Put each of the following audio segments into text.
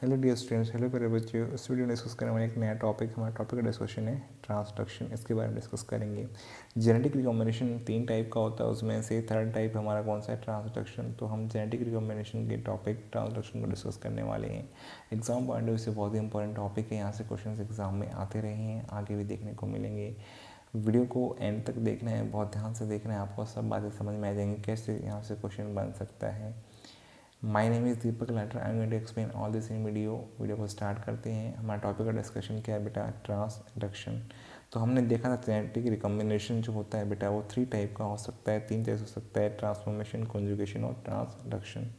Hello dear students, hello प्यारे बच्चों। इस वीडियो में डिस्कस करने वाले एक नया टॉपिक, हमारा टॉपिक का डिस्कशन है ट्रांसडक्शन। इसके बारे में डिस्कस करेंगे। जेनेटिक रिकॉम्बिनेशन 3 टाइप का होता है, उसमें से थर्ड टाइप हमारा कौन सा है, ट्रांसडक्शन। तो हम जेनेटिक रिकॉम्बिनेशन के टॉपिक ट्रांसडक्शन को डिस्कस करने वाले हैं। एग्जाम पॉइंट ऑफ व्यू से बहुत ही इंपॉर्टेंट टॉपिक है, यहाँ से क्वेश्चन एग्जाम में आते रहे हैं, आगे भी देखने को मिलेंगे। वीडियो को एंड तक देखना है, बहुत ध्यान से देखना है, आपको सब बातें समझ में आ जाएंगी कैसे यहाँ से क्वेश्चन बन सकता है। My name is Deepak Lather, I am going to explain all this इन वीडियो को स्टार्ट करते हैं। हमारा टॉपिक का डिस्कशन क्या है बेटा, ट्रांसडक्शन। तो हमने देखा था जेनेटिक रिकॉम्बिनेशन जो होता है बेटा वो 3 टाइप का हो सकता है, 3 टाइप हो सकता है, ट्रांसफॉर्मेशन, कॉन्जुगेशन और ट्रांसडक्शन।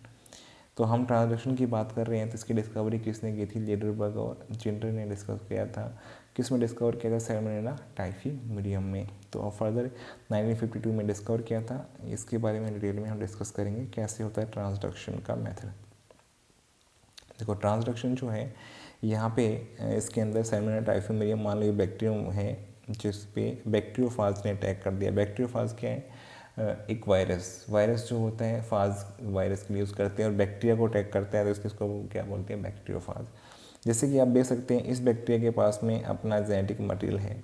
तो हम ट्रांसडक्शन की बात कर रहे हैं, तो इसकी डिस्कवरी किसने की थी, लीडरबर्ग और जिंटर ने डिस्कस किया था। किस में डिस्कवर किया था, सैल्मोनेला टाइफीमुडियम में। तो फर्दर 1952 में डिस्कवर किया था। इसके बारे में डिटेल में हम डिस्कस करेंगे कैसे होता है ट्रांसडक्शन का मेथड। देखो ट्रांसडक्शन जो है यहाँ पे इसके अंदर सैल्मोनेला टाइफीमुडियम मान लो बैक्टीरियम है जिस पे बैक्टीरियोफाज ने अटैक कर दिया। बैक्टीरियोफाज क्या है, एक वायरस जो होता है फाज वायरस के लिए यूज़ करते हैं और बैक्टीरिया को अटैक करता है, तो इसको क्या बोलते हैं, बैक्टीरियोफाज। जैसे कि आप देख सकते हैं इस बैक्टीरिया के पास में अपना जेनेटिक मटेरियल है।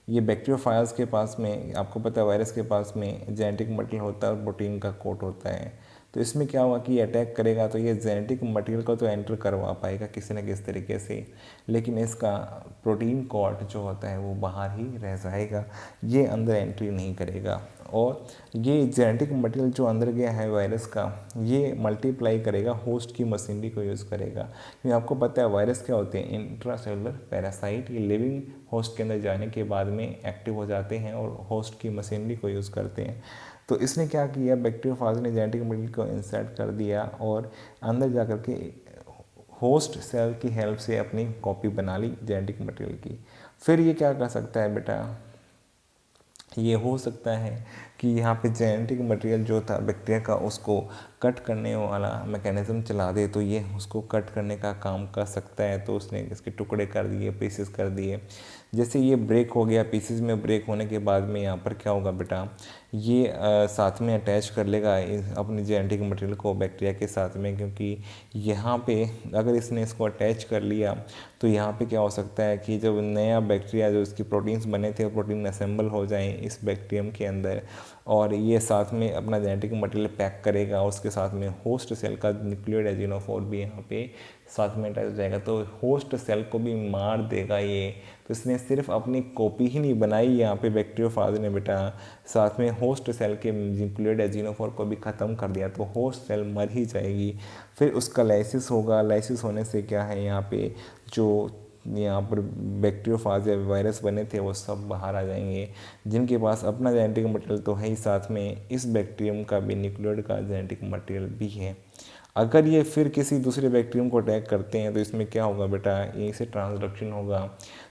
ये बैक्टीरियोफाज के पास में, आपको पता है वायरस के पास में जेनेटिक मटेरियल होता है और प्रोटीन का कोट होता है। तो इसमें क्या हुआ कि ये अटैक करेगा तो ये जेनेटिक मटेरियल को तो एंटर करवा पाएगा किसी न किसी तरीके से, लेकिन इसका प्रोटीन कोट जो होता है वो बाहर ही रह जाएगा, ये अंदर एंट्री नहीं करेगा। और ये जेनेटिक मटेरियल जो अंदर गया है वायरस का, ये मल्टीप्लाई करेगा, होस्ट की मशीनरी को यूज़ करेगा। क्योंकि आपको पता है वायरस क्या होते हैं, इंट्रासेलुलर पैरासाइट। ये लिविंग होस्ट के अंदर जाने के बाद में एक्टिव हो जाते हैं और होस्ट की मशीनरी को यूज़ करते हैं। तो इसने क्या किया, बैक्टीरियोफाज ने जेनेटिक मटेरियल को इंसर्ट कर दिया और अंदर जा कर के होस्ट सेल की हेल्प से अपनी कॉपी बना ली जेनेटिक मटेरियल की। फिर ये क्या कर सकता है बेटा, ये हो सकता है कि यहाँ पे जेनेटिक मटेरियल जो था बैक्टीरिया का उसको कट करने वाला मैकेनिज्म चला दे, तो ये उसको कट करने का काम कर सकता है। तो उसने इसके टुकड़े कर दिए, पीसेस कर दिए। जैसे ये ब्रेक हो गया, पीसेस में ब्रेक होने के बाद में यहाँ पर क्या होगा बेटा, ये साथ में अटैच कर लेगा अपने जेनेटिक मटेरियल को बैक्टीरिया के साथ में। क्योंकि यहाँ पे अगर इसने इसको अटैच कर लिया तो यहाँ पे क्या हो सकता है कि जब नया बैक्टीरिया जो इसकी प्रोटीन्स बने थे वो प्रोटीन असेंबल हो जाएं इस बैक्टीरियम के अंदर, और ये साथ में अपना जेनेटिक मटेरियल पैक करेगा, उसके साथ में होस्ट सेल का न्यूक्लियोइड एजिनोफोर भी यहाँ पे साथ में अटैच हो जाएगा, तो होस्ट सेल को भी मार देगा ये। तो इसने सिर्फ अपनी कॉपी ही नहीं बनाई यहाँ पे बैक्टीरियोफाज ने बेटा, साथ में होस्ट सेल के न्यूक्लियोइड एजिनोफोर को भी ख़त्म कर दिया, तो होस्ट सेल मर ही जाएगी। फिर उसका लाइसिस होगा, लाइसिस होने से क्या है यहाँ पे जो यहाँ पर बैक्टीरियोफाज या वायरस बने थे वो सब बाहर आ जाएंगे, जिनके पास अपना जेनेटिक मटेरियल तो है ही, साथ में इस बैक्टीरियम का भी न्यूक्लियोइड का जेनेटिक मटेरियल भी है। अगर ये फिर किसी दूसरे बैक्टीरियम को अटैक करते हैं तो इसमें क्या होगा बेटा, यहीं से ट्रांसडक्शन होगा।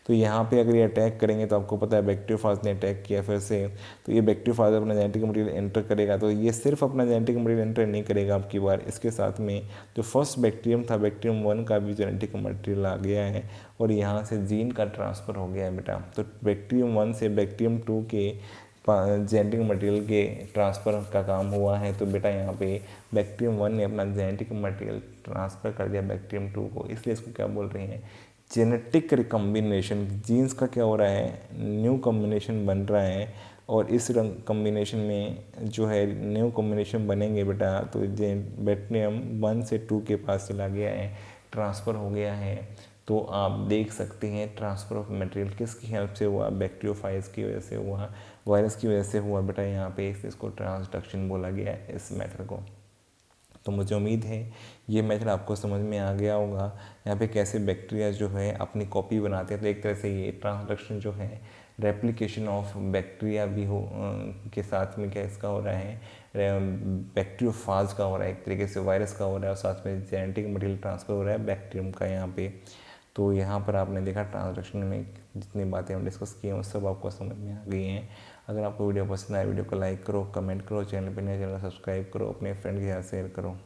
तो यहाँ पे अगर ये अटैक करेंगे तो आपको पता है बैक्टीरियोफाज ने अटैक किया फिर से, तो ये बैक्टीरियोफाज अपना जेनेटिक मटेरियल एंटर करेगा। तो ये सिर्फ अपना जेनेटिक मटेरियल एंटर नहीं करेगा आपकी बार, इसके साथ में जो फर्स्ट बैक्टीरियम था बैक्टीरियम 1 का भी जेनेटिक मटेरियल आ गया है और यहाँ से जीन का ट्रांसफ़र हो गया है बेटा। तो बैक्टीरियम 1 से बैक्टीरियम 2 के जेनेटिक मटेरियल के ट्रांसफ़र का काम हुआ है। तो बेटा यहाँ पे बैक्टीरियम 1 ने अपना जेनेटिक मटेरियल ट्रांसफ़र कर दिया बैक्टीरियम 2 को, इसलिए इसको क्या बोल रहे हैं, जेनेटिक रिकम्बिनेशन। जीन्स का क्या हो रहा है, न्यू कम्बिनेशन बन रहा है, और इस कम्बिनेशन में जो है न्यू कम्बिनेशन बनेंगे बेटा, तो बैक्टीरियम 1 से 2 के पास चला गया है, ट्रांसफ़र हो गया है। तो आप देख सकते हैं ट्रांसफ़र ऑफ मटेरियल किसकी हेल्प से हुआ, बैक्टीरियोफाइज की वजह से हुआ, वायरस की वजह से हुआ बेटा। यहाँ पे इसको ट्रांसडक्शन बोला गया है इस मेथड को। तो मुझे उम्मीद है ये मेथड आपको समझ में आ गया होगा। यहाँ पे कैसे बैक्टीरिया जो है अपनी कॉपी बनाते हैं, तो एक तरह से ये ट्रांसडक्शन जो है रेप्लिकेशन ऑफ बैक्टीरिया भी हो के साथ में क्या इसका हो रहा है, बैक्टीरियोफाज का हो रहा है, एक तरीके से वायरस का हो रहा है, और साथ में जेनेटिक मटेरियल ट्रांसफ़र हो रहा है बैक्टीरियम का यहाँ पे। तो यहाँ पर आपने देखा ट्रांसडक्शन में जितनी बातें हम डिस्कस किए हैं वो सब आपको समझ में आ गई हैं। अगर आपको वीडियो पसंद आए वीडियो को लाइक करो, कमेंट करो, चैनल पर नए चैनल सब्सक्राइब करो, अपने फ्रेंड के साथ शेयर करो।